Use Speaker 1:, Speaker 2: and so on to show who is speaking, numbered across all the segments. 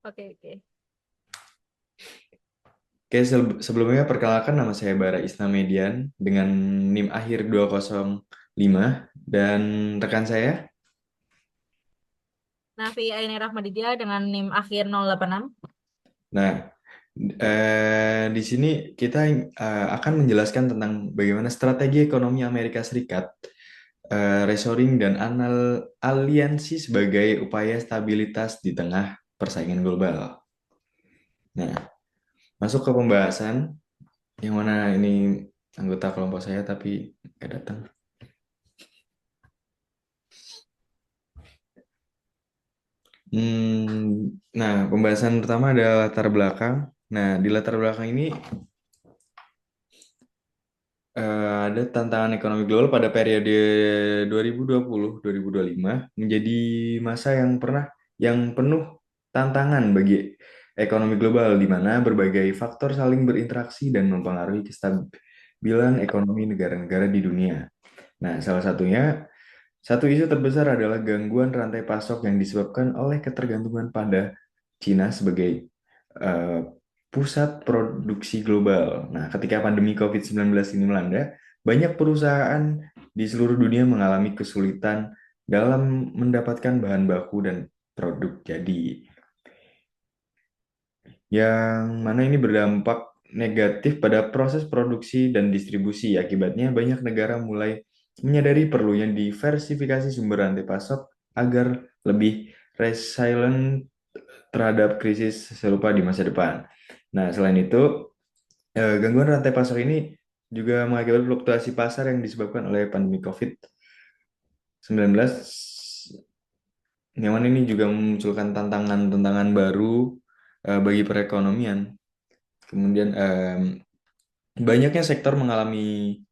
Speaker 1: Oke, oke.
Speaker 2: Oke, sebelumnya perkenalkan nama saya Bara Isnamedian dengan NIM akhir 205 dan rekan saya.
Speaker 1: Nafi Aini Rahmaditya dengan NIM akhir 086.
Speaker 2: Nah, di sini kita akan menjelaskan tentang bagaimana strategi ekonomi Amerika Serikat, reshoring dan aliansi sebagai upaya stabilitas di tengah persaingan global. Nah, masuk ke pembahasan yang mana ini anggota kelompok saya tapi nggak datang. Nah, pembahasan pertama adalah latar belakang. Nah, di latar belakang ini ada tantangan ekonomi global pada periode 2020-2025 menjadi masa yang penuh tantangan bagi ekonomi global di mana berbagai faktor saling berinteraksi dan mempengaruhi kestabilan ekonomi negara-negara di dunia. Nah, satu isu terbesar adalah gangguan rantai pasok yang disebabkan oleh ketergantungan pada Cina sebagai eh, pusat produksi global. Nah, ketika pandemi COVID-19 ini melanda, banyak perusahaan di seluruh dunia mengalami kesulitan dalam mendapatkan bahan baku dan produk jadi, yang mana ini berdampak negatif pada proses produksi dan distribusi. Akibatnya, banyak negara mulai menyadari perlunya diversifikasi sumber rantai pasok agar lebih resilient terhadap krisis serupa di masa depan. Nah, selain itu, gangguan rantai pasok ini juga mengakibatkan fluktuasi pasar yang disebabkan oleh pandemi COVID-19, yang mana ini juga memunculkan tantangan-tantangan baru bagi perekonomian. Kemudian banyaknya sektor mengalami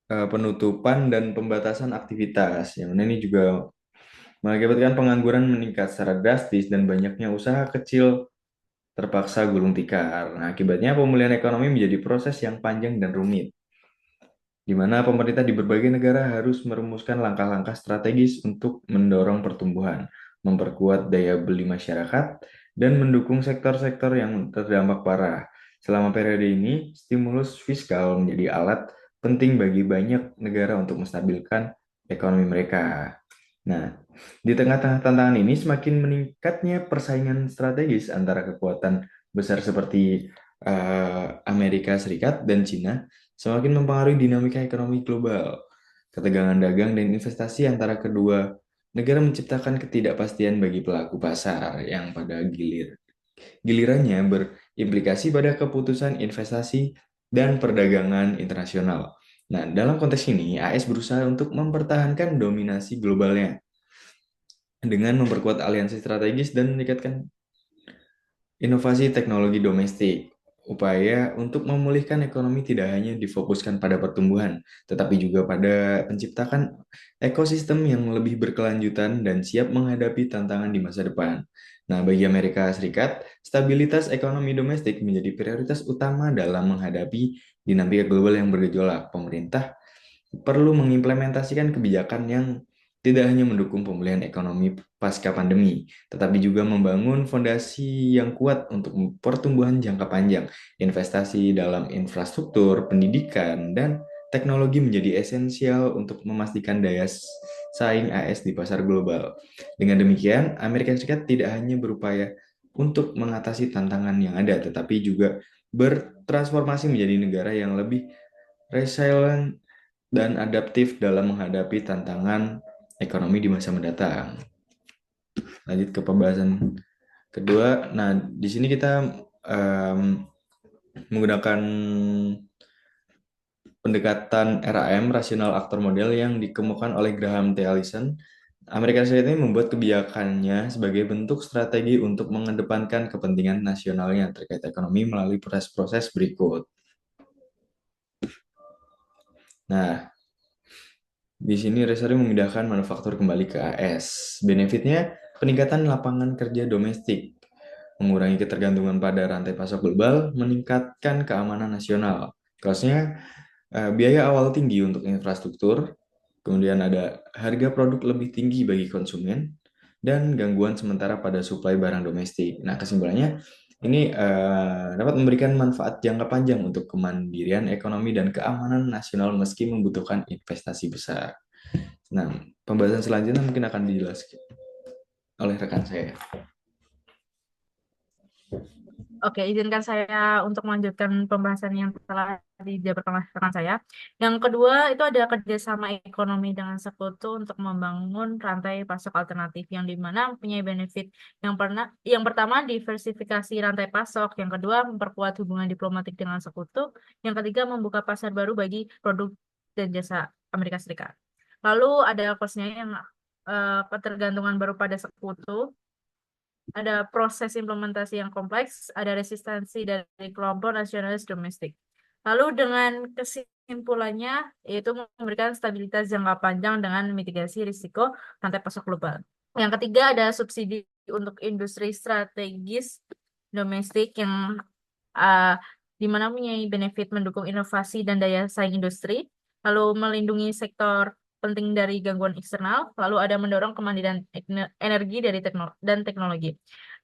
Speaker 2: penutupan dan pembatasan aktivitas, yang mana ini juga mengakibatkan pengangguran meningkat secara drastis dan banyaknya usaha kecil terpaksa gulung tikar. Nah, akibatnya pemulihan ekonomi menjadi proses yang panjang dan rumit, di mana pemerintah di berbagai negara harus merumuskan langkah-langkah strategis untuk mendorong pertumbuhan, memperkuat daya beli masyarakat, dan mendukung sektor-sektor yang terdampak parah. Selama periode ini, stimulus fiskal menjadi alat penting bagi banyak negara untuk menstabilkan ekonomi mereka. Nah, di tengah-tengah tantangan ini, semakin meningkatnya persaingan strategis antara kekuatan besar seperti Amerika Serikat dan Cina semakin mempengaruhi dinamika ekonomi global. Ketegangan dagang dan investasi antara kedua negara menciptakan ketidakpastian bagi pelaku pasar yang pada gilirannya berimplikasi pada keputusan investasi dan perdagangan internasional. Nah, dalam konteks ini, AS berusaha untuk mempertahankan dominasi globalnya dengan memperkuat aliansi strategis dan meningkatkan inovasi teknologi domestik. Upaya untuk memulihkan ekonomi tidak hanya difokuskan pada pertumbuhan, tetapi juga pada penciptakan ekosistem yang lebih berkelanjutan dan siap menghadapi tantangan di masa depan. Nah, bagi Amerika Serikat, stabilitas ekonomi domestik menjadi prioritas utama dalam menghadapi dinamika global yang bergejolak. Pemerintah perlu mengimplementasikan kebijakan yang tidak hanya mendukung pemulihan ekonomi pasca pandemi, tetapi juga membangun fondasi yang kuat untuk pertumbuhan jangka panjang. Investasi dalam infrastruktur, pendidikan, dan teknologi menjadi esensial untuk memastikan daya saing AS di pasar global. Dengan demikian, Amerika Serikat tidak hanya berupaya untuk mengatasi tantangan yang ada, tetapi juga bertransformasi menjadi negara yang lebih resilient dan adaptif dalam menghadapi tantangan ekonomi di masa mendatang. Lanjut ke pembahasan kedua. Nah, di sini kita menggunakan pendekatan RAM, Rational Actor Model, yang dikemukakan oleh Graham T. Allison. Amerika Serikat ini membuat kebijakannya sebagai bentuk strategi untuk mengedepankan kepentingan nasionalnya terkait ekonomi melalui proses-proses berikut. Nah, di sini Resari memindahkan manufaktur kembali ke AS. Benefitnya, peningkatan lapangan kerja domestik, mengurangi ketergantungan pada rantai pasok global, meningkatkan keamanan nasional. Cost-nya, biaya awal tinggi untuk infrastruktur, kemudian ada harga produk lebih tinggi bagi konsumen, dan gangguan sementara pada suplai barang domestik. Nah, kesimpulannya ini dapat memberikan manfaat jangka panjang untuk kemandirian ekonomi dan keamanan nasional meski membutuhkan investasi besar. Nah, pembahasan selanjutnya mungkin akan dijelaskan oleh rekan saya.
Speaker 1: Oke, izinkan saya untuk melanjutkan pembahasan yang telah dijabarkan oleh rekan saya. Yang kedua, itu ada kerjasama ekonomi dengan sekutu untuk membangun rantai pasok alternatif yang dimana mempunyai benefit. Yang pertama, diversifikasi rantai pasok. Yang kedua, memperkuat hubungan diplomatik dengan sekutu. Yang ketiga, membuka pasar baru bagi produk dan jasa Amerika Serikat. Lalu ada cost-nya yang ketergantungan baru pada sekutu, ada proses implementasi yang kompleks, ada resistensi dari kelompok nasionalis domestik. Lalu dengan kesimpulannya, yaitu memberikan stabilitas jangka panjang dengan mitigasi risiko rantai pasok global. Yang ketiga ada subsidi untuk industri strategis domestik yang uh, di mana mempunyai benefit mendukung inovasi dan daya saing industri, lalu melindungi sektor penting dari gangguan eksternal, lalu ada mendorong kemandirian energi dan teknologi.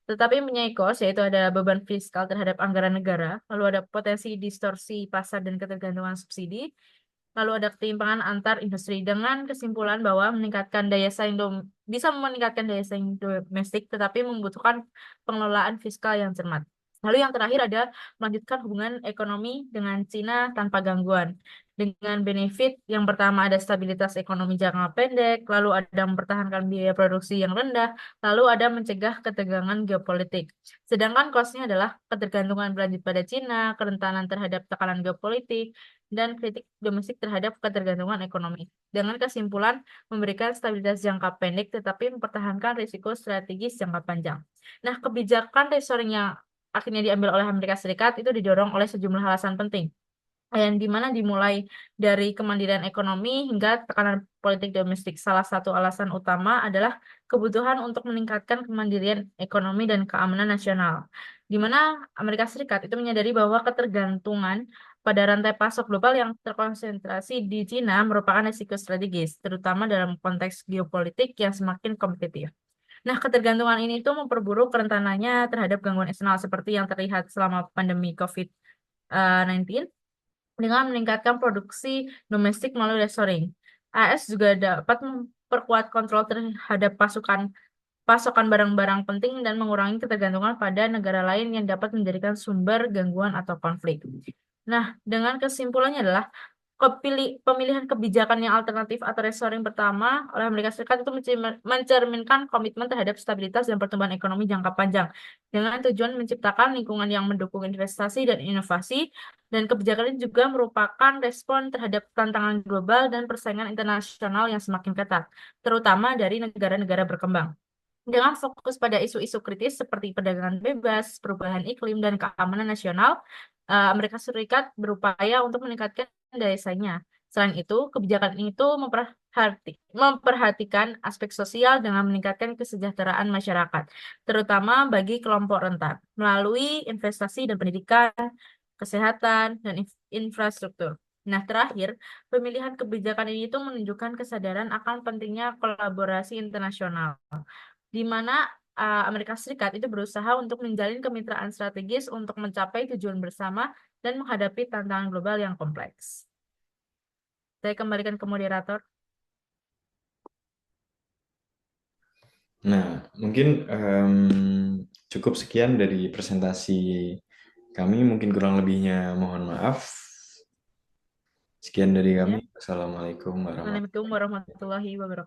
Speaker 1: Tetapi mempunyai cost, yaitu ada beban fiskal terhadap anggaran negara, lalu ada potensi distorsi pasar dan ketergantungan subsidi, lalu ada ketimpangan antar industri dengan kesimpulan bahwa bisa meningkatkan daya saing domestik, tetapi membutuhkan pengelolaan fiskal yang cermat. Lalu yang terakhir ada melanjutkan hubungan ekonomi dengan Cina tanpa gangguan. Dengan benefit yang pertama ada stabilitas ekonomi jangka pendek, lalu ada mempertahankan biaya produksi yang rendah, lalu ada mencegah ketegangan geopolitik. Sedangkan cost-nya adalah ketergantungan berlanjut pada Cina, kerentanan terhadap tekanan geopolitik, dan kritik domestik terhadap ketergantungan ekonomi. Dengan kesimpulan, memberikan stabilitas jangka pendek tetapi mempertahankan risiko strategis jangka panjang. Nah, kebijakan reshoring yang akhirnya diambil oleh Amerika Serikat itu didorong oleh sejumlah alasan penting, yang dimana dimulai dari kemandirian ekonomi hingga tekanan politik domestik. Salah satu alasan utama adalah kebutuhan untuk meningkatkan kemandirian ekonomi dan keamanan nasional, di mana Amerika Serikat itu menyadari bahwa ketergantungan pada rantai pasok global yang terkonsentrasi di Cina merupakan risiko strategis, terutama dalam konteks geopolitik yang semakin kompetitif. Nah, ketergantungan ini tuh memperburuk kerentanannya terhadap gangguan eksternal seperti yang terlihat selama pandemi COVID-19 dengan meningkatkan produksi domestik melalui reshoring. AS juga dapat memperkuat kontrol terhadap pasokan barang-barang penting dan mengurangi ketergantungan pada negara lain yang dapat menjadikan sumber gangguan atau konflik. Nah, dengan kesimpulannya adalah pemilihan kebijakan yang alternatif atau reshoring pertama oleh Amerika Serikat itu mencerminkan komitmen terhadap stabilitas dan pertumbuhan ekonomi jangka panjang dengan tujuan menciptakan lingkungan yang mendukung investasi dan inovasi, dan kebijakan ini juga merupakan respon terhadap tantangan global dan persaingan internasional yang semakin ketat, terutama dari negara-negara berkembang. Dengan fokus pada isu-isu kritis seperti perdagangan bebas, perubahan iklim, dan keamanan nasional, Amerika Serikat berupaya untuk meningkatkan daya saingnya. Selain itu, kebijakan itu memperhatikan aspek sosial dengan meningkatkan kesejahteraan masyarakat, terutama bagi kelompok rentan, melalui investasi dan pendidikan, kesehatan, dan infrastruktur. Nah, terakhir, pemilihan kebijakan ini itu menunjukkan kesadaran akan pentingnya kolaborasi internasional, di mana Amerika Serikat itu berusaha untuk menjalin kemitraan strategis untuk mencapai tujuan bersama dan menghadapi tantangan global yang kompleks. Saya kembalikan ke moderator.
Speaker 2: Nah, mungkin cukup sekian dari presentasi kami. Mungkin kurang lebihnya mohon maaf. Sekian dari kami.
Speaker 1: Ya.
Speaker 2: Assalamualaikum warahmatullahi wabarakatuh.
Speaker 1: Assalamualaikum warahmatullahi wabarakatuh.